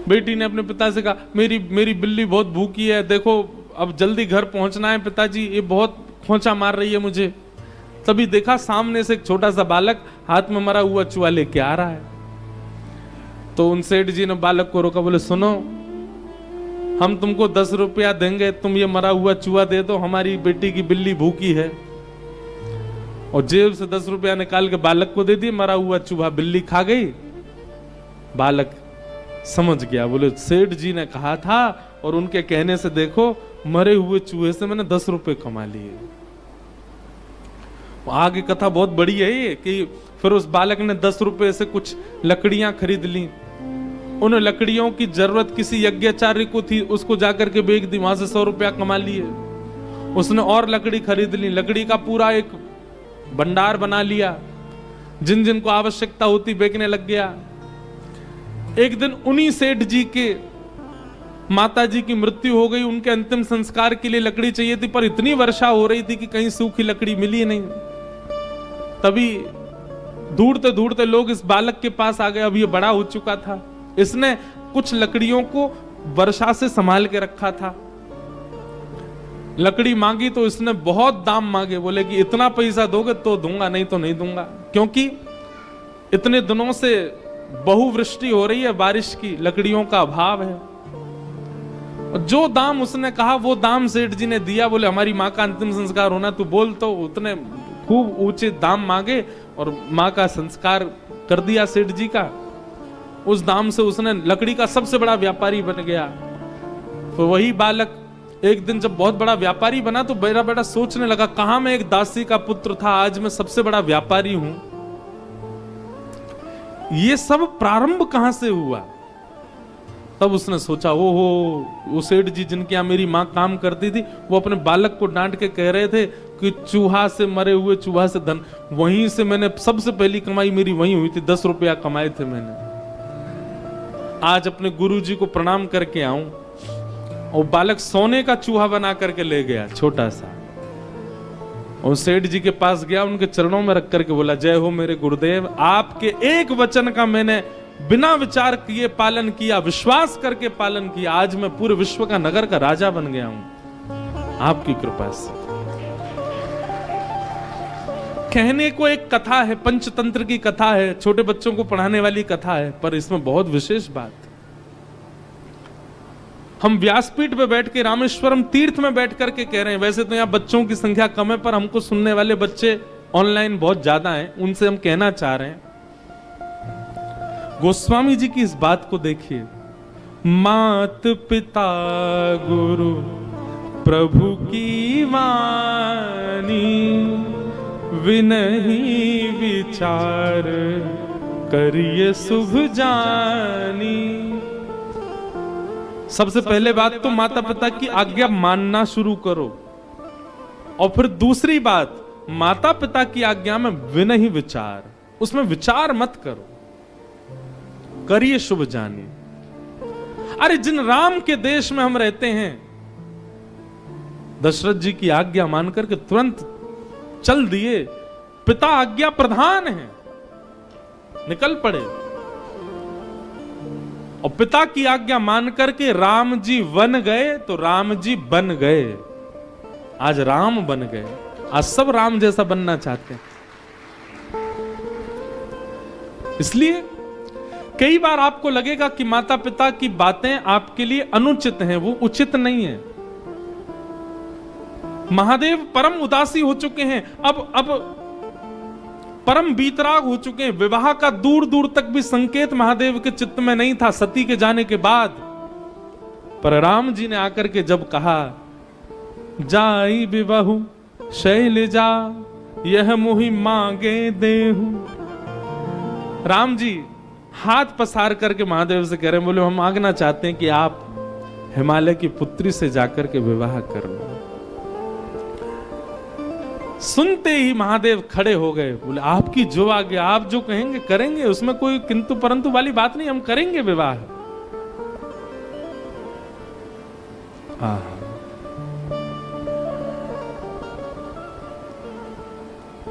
बेटी ने अपने पिता से कहा, मेरी बिल्ली बहुत भूखी है, देखो अब जल्दी घर पहुंचना है पिताजी, ये बहुत खोंचा मार रही है मुझे। तभी देखा सामने से एक छोटा सा बालक हाथ में मरा हुआ चूहा लेके आ रहा है। तो उन सेठ जी ने बालक को रोका, बोले सुनो, हम तुमको 10 रुपया देंगे, तुम ये मरा हुआ चूहा दे दो, हमारी बेटी की बिल्ली भूखी है। और जेब से 10 रुपया निकाल के बालक को दे दिए, मरा हुआ चूहा बिल्ली खा गई। बालक समझ गया, बोले सेठ जी ने कहा था, और उनके कहने से देखो मरे हुए चूहे से मैंने 10 रुपए कमा लिए। आगे कथा बहुत बड़ी है ये, कि फिर उस बालक ने 10 रुपए से कुछ लकड़ियां खरीद ली। उन लकड़ियों की जरूरत किसी यज्ञाचार्य को थी, उसको जाकर के बेच दी, वहां से 100 रुपया कमा लिए। उसने और लकड़ी खरीद ली, लकड़ी का पूरा एक भंडार बना लिया, जिन जिन को आवश्यकता होती बेचने लग गया। एक दिन उन्हीं सेठ जी के माता जी की मृत्यु हो गई, उनके अंतिम संस्कार के लिए लकड़ी चाहिए थी, पर इतनी वर्षा हो रही थी कि कहीं सूखी लकड़ी मिली नहीं। तभी ढूंढते ढूंढते लोग इस बालक के पास आ गए। अब ये बड़ा हो चुका था, इसने कुछ लकड़ियों को वर्षा से संभाल के रखा था। लकड़ी मांगी तो इसने बहुत दाम मांगे, बोले कि इतना पैसा दोगे तो दूंगा, नहीं तो नहीं दूंगा, क्योंकि इतने दिनों से बहुवृष्टि हो रही है, बारिश की, लकड़ियों का अभाव है। जो दाम उसने कहा वो दाम सेठ जी ने दिया। बोले हमारी माँ का अंतिम संस्कार होना, तू बोल। तो उतने खूब ऊंचे दाम मांगे और माँ का संस्कार कर दिया सेठ जी का। उस दाम से उसने लकड़ी का सबसे बड़ा व्यापारी बन गया। तो वही बालक एक दिन जब बहुत बड़ा व्यापारी बना तो बेटा बेटा सोचने लगा, कहां मैं एक दासी का पुत्र था, आज मैं सबसे बड़ा व्यापारी हूं। ये सब प्रारंभ कहां से हुआ? तब उसने सोचा, ओहो, वो सेठ जी जिनके यहां मेरी मां काम करती थी, वो अपने बालक को डांट के कह रहे थे कि चूहा से, मरे हुए चूहा से धन, वहीं से मैंने सबसे पहली कमाई मेरी वहीं हुई थी, 10 रुपया कमाए थे मैंने। आज अपने गुरुजी को प्रणाम करके आऊं। और बालक सोने का चूहा बना करके ले गया, छोटा सा, और सेठ जी के पास गया, उनके चरणों में रख करके बोला, जय हो मेरे गुरुदेव, आपके एक वचन का मैंने बिना विचार किए पालन किया, विश्वास करके पालन किया, आज मैं पूरे विश्व का, नगर का राजा बन गया हूं आपकी कृपा से। कहने को एक कथा है, पंचतंत्र की कथा है, छोटे बच्चों को पढ़ाने वाली कथा है, पर इसमें बहुत विशेष बात। हम व्यासपीठ पे बैठ के रामेश्वरम तीर्थ में बैठ करके कह रहे हैं। वैसे तो यहाँ बच्चों की संख्या कम है, पर हमको सुनने वाले बच्चे ऑनलाइन बहुत ज्यादा हैं, उनसे हम कहना चाह रहे हैं, गोस्वामी जी की इस बात को देखिए, मात पिता गुरु प्रभु की वाणी, विनही विचार करिए शुभ जानी। सबसे पहले बात तो माता पिता की आज्ञा मानना शुरू करो, और फिर दूसरी बात, माता पिता की आज्ञा में विनही विचार, उसमें विचार मत करो, करिए शुभ जानी। अरे जिन राम के देश में हम रहते हैं, दशरथ जी की आज्ञा मान करके तुरंत चल दिए, पिता आज्ञा प्रधान है, निकल पड़े, और पिता की आज्ञा मान करके राम जी वन गए तो राम जी बन गए। आज राम बन गए, आज सब राम जैसा बनना चाहते हैं। इसलिए कई बार आपको लगेगा कि माता पिता की बातें आपके लिए अनुचित हैं, वो उचित नहीं है। महादेव परम उदासी हो चुके हैं, अब परम बीतराग हो चुके हैं। विवाह का दूर दूर तक भी संकेत महादेव के चित्त में नहीं था सती के जाने के बाद। पर राम जी ने आकर के जब कहा, जाई विवाहु शैलजा यह मोहि मांगे देहु, राम जी हाथ पसार करके महादेव से कह रहे हैं, बोले हम मांगना चाहते हैं कि आप हिमालय की पुत्री से जाकर के विवाह कर लो। सुनते ही महादेव खड़े हो गए, बोले आपकी जो आज्ञा, आप जो कहेंगे करेंगे, उसमें कोई किंतु परंतु वाली बात नहीं, हम करेंगे विवाह।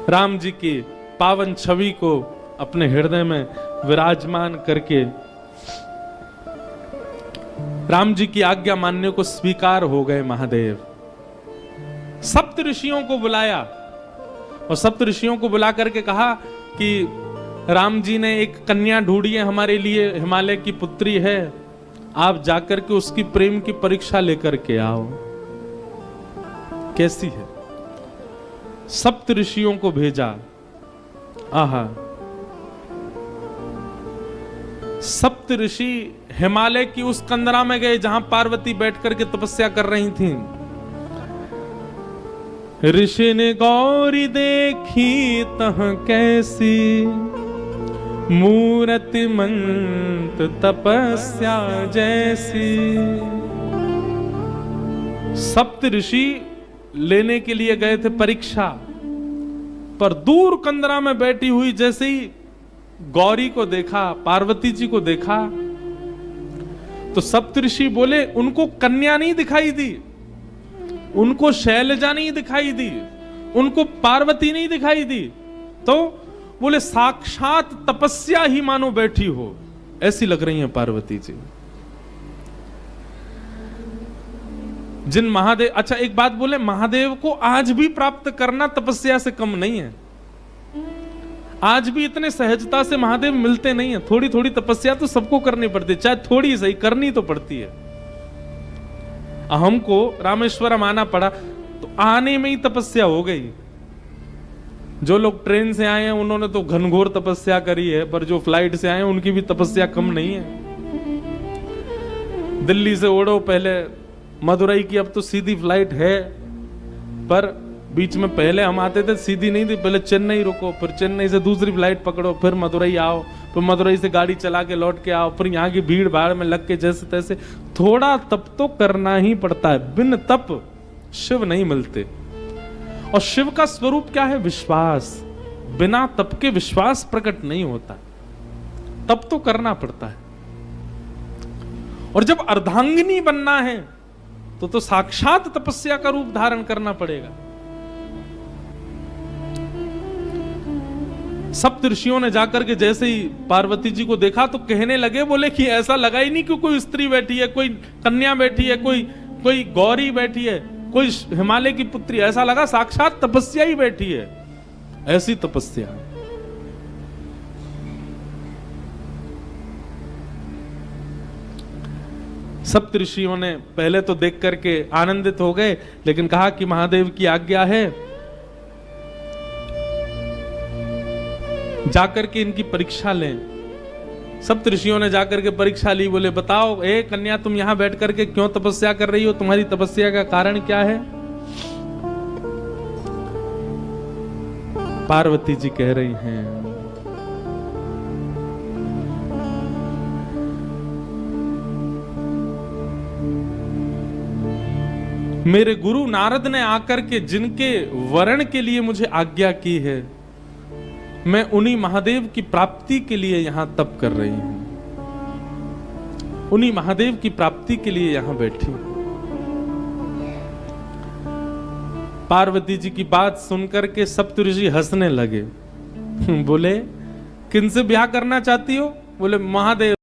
राम जी की पावन छवि को अपने हृदय में विराजमान करके राम जी की आज्ञा मानने को स्वीकार हो गए महादेव। सप्त ऋषियों को बुलाया, और सप्त ऋषियों को बुला करके कहा कि राम जी ने एक कन्या ढूंढी है हमारे लिए, हिमालय की पुत्री है, आप जाकर के उसकी प्रेम की परीक्षा लेकर के आओ, कैसी है। सप्त ऋषियों को भेजा। आहा, सप्त ऋषि हिमालय की उस कंदरा में गए जहां पार्वती बैठ करके तपस्या कर रही थीं। ऋषि ने गौरी देखी तह कैसी, मूर्ति मंत तपस्या जैसी। सप्त ऋषि लेने के लिए गए थे परीक्षा, पर दूर कंदरा में बैठी हुई जैसे ही गौरी को देखा, पार्वती जी को देखा, तो सप्तऋषि बोले उनको कन्या नहीं दिखाई दी, उनको शैलजा नहीं दिखाई दी, उनको पार्वती नहीं दिखाई दी, तो बोले साक्षात तपस्या ही मानो बैठी हो, ऐसी लग रही हैं पार्वती जी। जिन महादेव, अच्छा एक बात बोले, महादेव को आज भी प्राप्त करना तपस्या से कम नहीं है। आज भी इतने सहजता से महादेव मिलते नहीं है। थोड़ी थोड़ी तपस्या तो सबको करनी पड़ती है, चाहे थोड़ी सही करनी तो पड़ती है। हमको रामेश्वरम आना पड़ा तो आने में ही तपस्या हो गई। जो लोग ट्रेन से आए हैं उन्होंने तो घनघोर तपस्या करी है, पर जो फ्लाइट से आए हैं उनकी भी तपस्या कम नहीं है। दिल्ली से उड़ो पहले मदुरई की, अब तो सीधी फ्लाइट है, पर बीच में पहले हम आते थे सीधी नहीं थी, पहले चेन्नई रुको, फिर चेन्नई से दूसरी फ्लाइट पकड़ो, फिर मदुरई आओ, फिर मदुरई से गाड़ी चला के लौट के आओ, फिर यहाँ की भीड़ भाड़ में लग के जैसे तैसे। थोड़ा तप तो करना ही पड़ता है, बिन तप शिव नहीं मिलते। और शिव का स्वरूप क्या है? विश्वास। बिना तप के विश्वास प्रकट नहीं होता, तप तो करना पड़ता है। और जब अर्धांगिनी बनना है तो साक्षात तपस्या का रूप धारण करना पड़ेगा। सप्त ऋषियों ने जाकर के जैसे ही पार्वती जी को देखा तो कहने लगे, बोले कि ऐसा लगा ही नहीं कि कोई स्त्री बैठी है, कोई कन्या बैठी है, कोई गौरी बैठी है, कोई हिमालय की पुत्री, ऐसा लगा साक्षात तपस्या ही बैठी है। ऐसी तपस्या। सप्त ऋषियों ने पहले तो देख करके आनंदित हो गए, लेकिन कहा कि महादेव की आज्ञा है, जाकर के इनकी परीक्षा लें। सप्त ऋषियों ने जाकर के परीक्षा ली। बोले बताओ ए कन्या, तुम यहां बैठ करके क्यों तपस्या कर रही हो? तुम्हारी तपस्या का कारण क्या है? पार्वती जी कह रही हैं, मेरे गुरु नारद ने आकर के जिनके वरण के लिए मुझे आज्ञा की है, मैं उन्हीं महादेव की प्राप्ति के लिए यहां तप कर रही हूं, उन्हीं महादेव की प्राप्ति के लिए यहां बैठी। पार्वती जी की बात सुनकर के सप्तऋषि हंसने लगे। बोले किनसे ब्याह करना चाहती हो? बोले महादेव